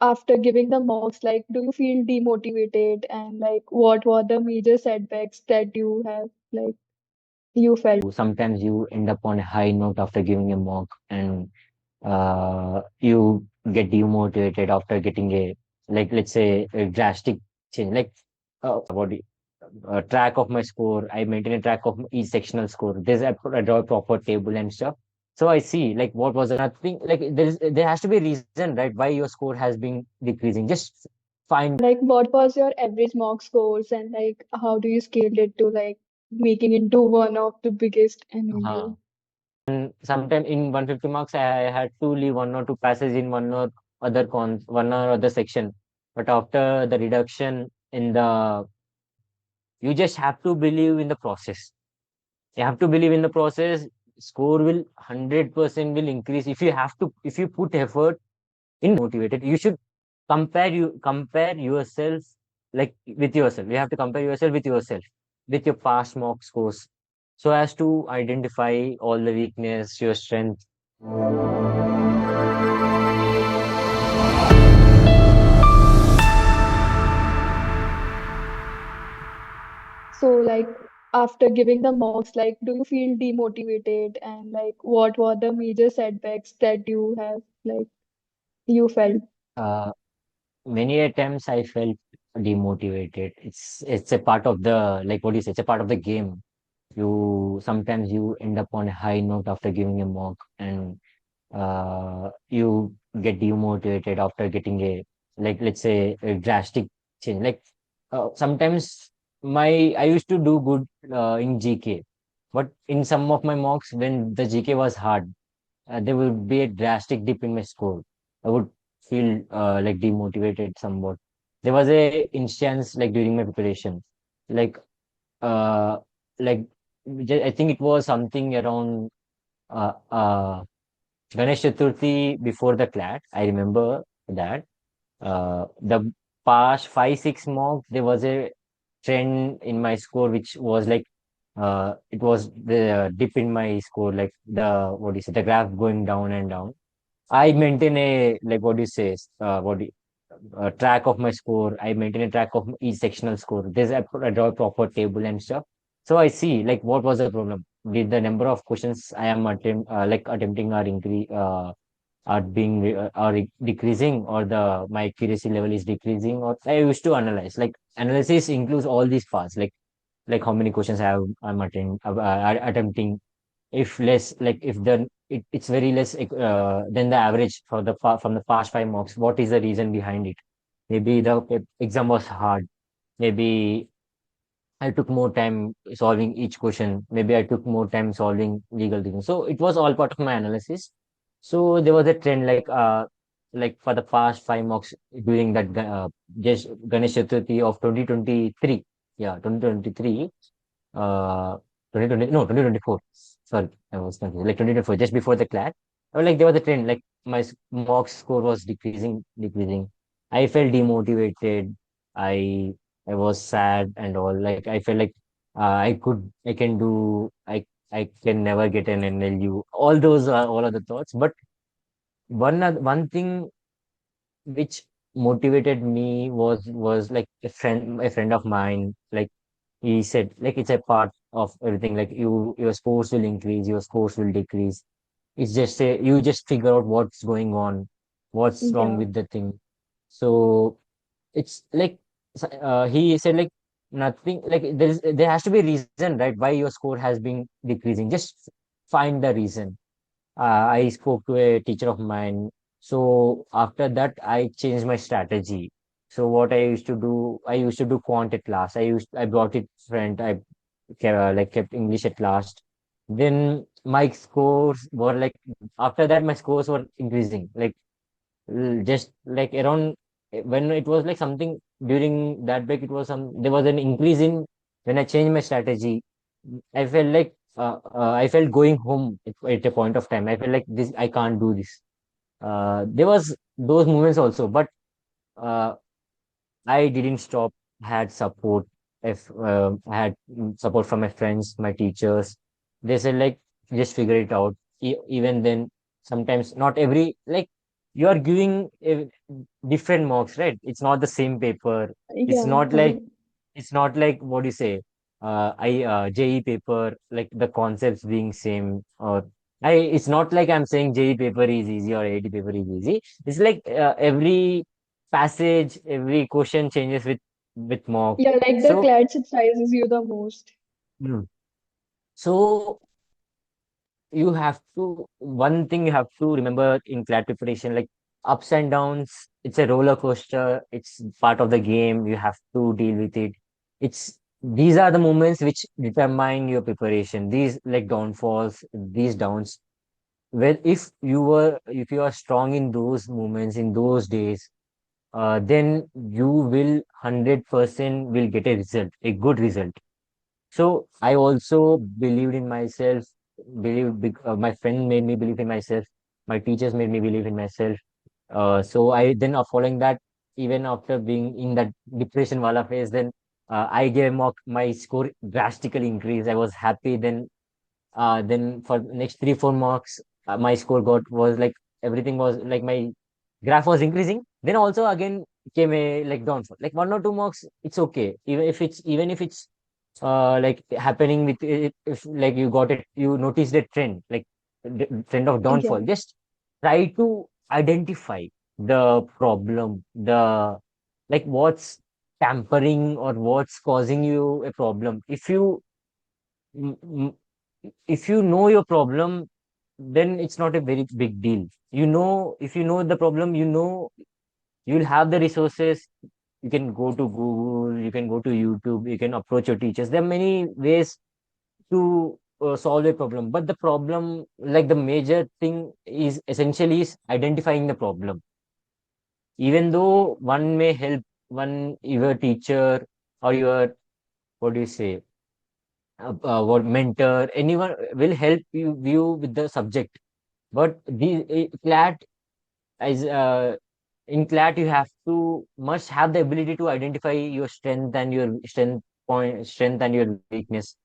after giving the mocks, like, do you feel demotivated? And like, what were the major setbacks that you have, like, you felt? Sometimes you end up on a high note after giving a mock, and you get demotivated after getting a, like, let's say, a drastic change. Like, what do track of my score. I maintain a track of each sectional score. I draw a proper table and stuff. So I see, like, what was nothing, like, there has to be a reason, right, why your score has been decreasing. Just find. Like, what was your average mock scores, and like, how do you scale it to like making it to one of the biggest uh NLU? And sometime in 150 marks, I had to leave one or two passages in one or other section. But after the reduction in the, you just have to believe in the process. You have to believe in the process. Score will 100% will increase if you have to, if you put effort in motivated. You should compare yourself, like, with yourself. You have to compare yourself with yourself, with your past mock scores, so as to identify all the weakness, your strength. So like, after giving the mocks, like, do you feel demotivated? And like, what were the major setbacks that you have, like, you felt? Uh, Many a times I felt demotivated. It's a part of the, like, what do you say? It's a part of the game. You sometimes you end up on a high note after giving a mock, and you get demotivated after getting a, like, let's say, a drastic change. Like, sometimes I used to do good in GK, but in some of my mocks when the GK was hard, there would be a drastic dip in my score. I would feel like demotivated somewhat. There was a instance, like, during my preparation, like, uh, like, I think it was something around uh, uh, Ganesh Chaturthi before the CLAT. I remember that the past 5 6 mocks, there was a trend in my score which was like, it was the dip in my score, like, the, what do you say, the graph going down and down. I maintain a, like, what do you say, track of my score. I maintain a track of each sectional score. I draw a proper table and stuff. So I see, like, what was the problem. Did the number of questions I am attempting are decreasing, or the my accuracy level is decreasing, or I used to analyze. Like, analysis includes all these parts, like how many questions attempting. If less, like, if it's very less than the average from the past 5 mocks, what is the reason behind it? Maybe the exam was hard. Maybe I took more time solving each question. Maybe I took more time solving legal things. So it was all part of my analysis. So there was a trend, like for the past 5 mocks during that just Ganesh Chaturthi of 2023. Yeah, 2023. Uh, 2020, no, 2024. Sorry, I was confused. Like 2024, just before the class. Or like there was a trend, like my mock score was decreasing. I felt demotivated. I I was sad and all. Like, I felt like I can do, I can never get an NLU. All those are all of the thoughts. But one thing which motivated me was like a friend of mine. Like, he said, like, it's a part of everything. Like, your scores will increase, your scores will decrease. It's just you just figure out what's going on, what's wrong Yeah. with the thing. So it's like, he said, like, nothing, like, there has to be a reason, right, why your score has been decreasing. Just find the reason. I spoke to a teacher of mine. So after that, I changed my strategy. So what I used to do quant at last. I brought it front. Kept English at last. Then my scores were like, after that, my scores were increasing. Like, just like around, when it was like something during that break, there was an increase in, when I changed my strategy. I felt like, I felt going home at a point of time. I felt like this, I can't do this. There was those moments also, but uh, I didn't stop. I had support. If I had support from my friends, my teachers, they said, like, just figure it out. Even then, sometimes not every, like, you are giving different marks, right? It's not the same paper. It's Yeah. not like it's not like what do you say, JE paper, like the concepts being same, or it's not like I'm saying JE paper is easy or AD paper is easy. It's like every passage, every question changes with mock. Yeah, like the So, clad surprises you the most. mm, so you have to one thing you have to remember in CLAT preparation, like ups and downs, it's a roller coaster, it's part of the game, you have to deal with it. It's these are the moments which determine your preparation, these like downfalls, these downs. Well, if you are strong in those moments, in those days, then you will 100% will get a result, a good result. So I also believed in myself, my friend made me believe in myself, my teachers made me believe in myself. So I then following that, even after being in that depression wala phase, then I gave my score drastically increased. I was happy. Then for next 3 4 marks, my score got was like everything was like my graph was increasing. Then also again came a like downfall, like 1 or 2 marks. It's okay, even if it's like happening with it, if like you got it, you noticed a trend, like trend of Yeah. downfall. Just try to identify the problem, the like what's tampering or what's causing you a problem. Mm, mm, if you know your problem, then it's not a very big deal. If you know the problem, you'll have the resources. You can go to Google, you can go to YouTube, you can approach your teachers. There are many ways to solve a problem, but the problem, like the major thing, is essentially is identifying the problem. Even though one may help, one your teacher or your what do you say, what mentor, anyone will help you with the subject. But CLAT is in CLAT you have to must have the ability to identify your strength and your weakness.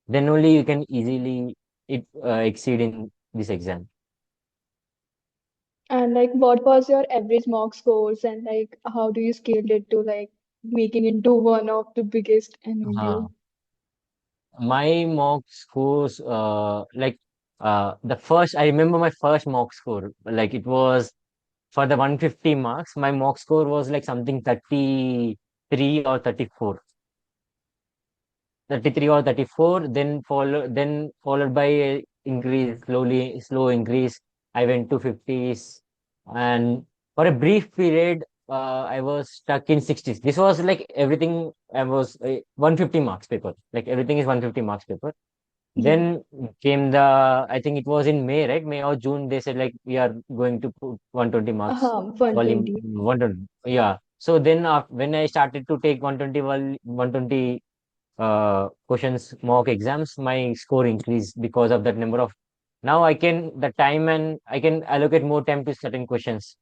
Then only you can easily exceed in this exam. And like, what was your average mock scores, and like, how do you scale it to like making into one of the biggest Uh, NLU? my mock scores, the first, I remember my first mock score, like it was for the 150 marks. My mock score was like something 33 or 34. 33 or 34, then followed by a increase, slow increase. I went to 50s, and for a brief period, I was stuck in 60s. This was like everything. I was 150 marks paper, like everything is 150 marks paper. Yeah. Then came I think it was in May, right? May or June, they said like we are going to put 120 marks volume, 120. 120. Yeah. So then when I started to take 120 questions mock exams, my score increased because of that number of. Now I can the time and I can allocate more time to certain questions.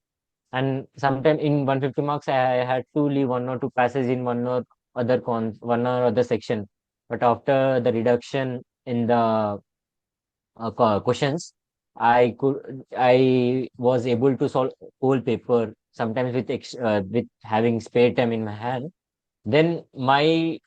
And sometime in 150 marks, I had to leave 1 or 2 passages in one or other section. But after the reduction in the questions, I was able to solve whole paper sometimes with having spare time in my hand. Then my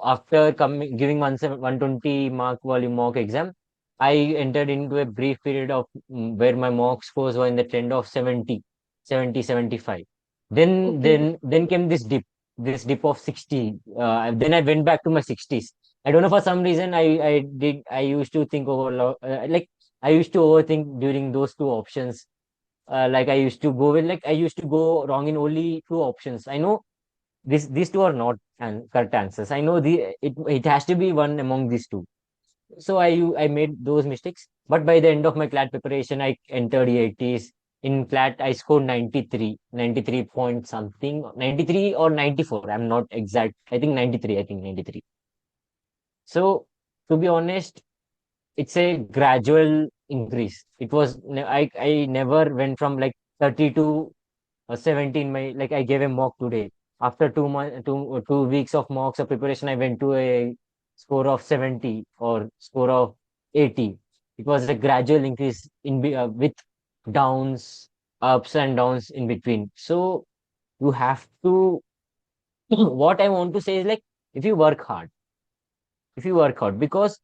after coming giving 120 mark volume mock exam, I entered into a brief period of where my mock scores were in the trend of 70, 75. Okay. Then came this dip of 60. Then I went back to my 60s. I don't know, for some reason I used to think like I used to overthink during those two options. Like I used to go wrong in only two options. I know these two are not correct answers. I know it has to be one among these two. So I made those mistakes. But by the end of my CLAT preparation, I entered the 80s. In CLAT, I scored 93 point something, 93 or 94. I'm not exact. I think 93. I think 93. So to be honest, it's a gradual increase. I never went from like 30 to 17. My like I gave a mock today. After 2 months, 2 weeks of mocks of preparation, I went to a score of 70 or score of 80. It was a gradual increase with downs, ups and downs in between. So you have to, what I want to say is like, if you work hard, if you work hard, because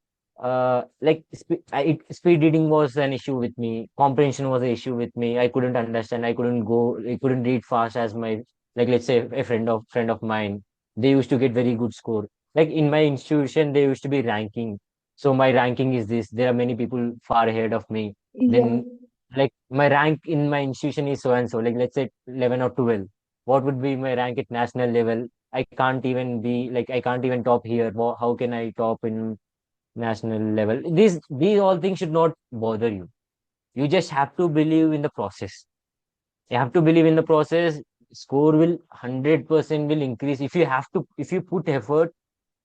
speed reading was an issue with me, comprehension was an issue with me. I couldn't understand, I couldn't read fast as my, like, let's say a friend of mine, they used to get very good score. Like in my institution they used to be ranking, so my ranking is this, there are many people far ahead of me. Yeah. Then, like, my rank in my institution is so and so, like let's say 11 or 12. What would be my rank at national level? I can't even be like, I can't even top here. How can I top in national level? These all things should not bother you. You just have to believe in the process. You have to believe in the process. Score will 100% will increase if you have to, if you put effort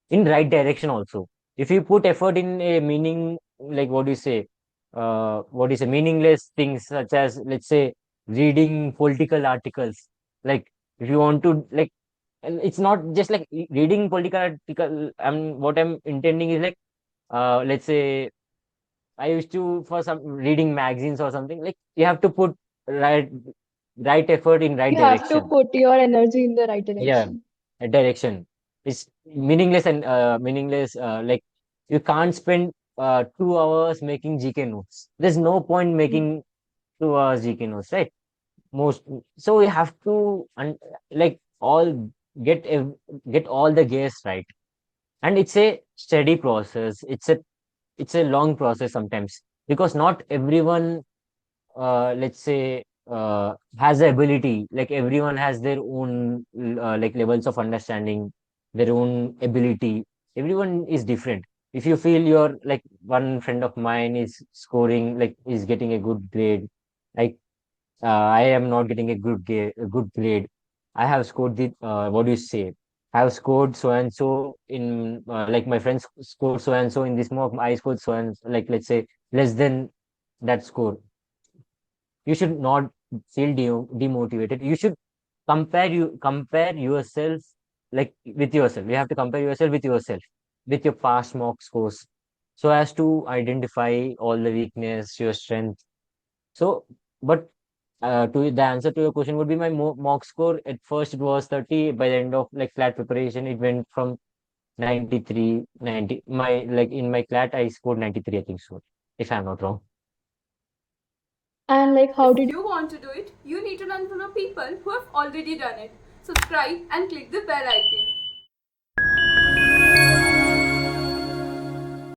in right direction also. If you put effort in a meaning, like what do you say, meaningless things, such as, let's say, reading political articles. Like, if you want to, like, and it's not just like reading political article. What I'm intending is like, let's say, I used to, for some reading magazines or something, like you have to put right right effort in right You have to direction. put your energy in the right Yeah, direction. a direction is meaningless, and meaningless. Like, you can't spend 2 hours making GK notes. There's no point making 2 hours GK notes, right? Most, so you have to like all get all the gears right, and it's a steady process. It's a long process sometimes, because not everyone, let's say, has the ability. Like, everyone has their own like levels of understanding, their own ability. Everyone is different. If you feel you're like, one friend of mine is scoring, like, is getting a good grade, like, I am not getting a good grade. I have scored the, what do you say? I have scored so and so in, like, my friends scored so and so in this mock. I scored so and, like, let's say, less than that score. You should not feel demotivated. You should compare yourself, like, with yourself. You have to compare yourself with yourself, with your past mock scores, so as to identify all the weakness, your strength. So, but to the answer to your question would be, my mock score at first it was 30. By the end of, like, flat preparation, it went from 93, 90. My, like, in my flat I scored 93, I think so, if I'm not wrong. And like, how If did you want to do it, you need to learn from the people who have already done it. Subscribe and click the bell icon.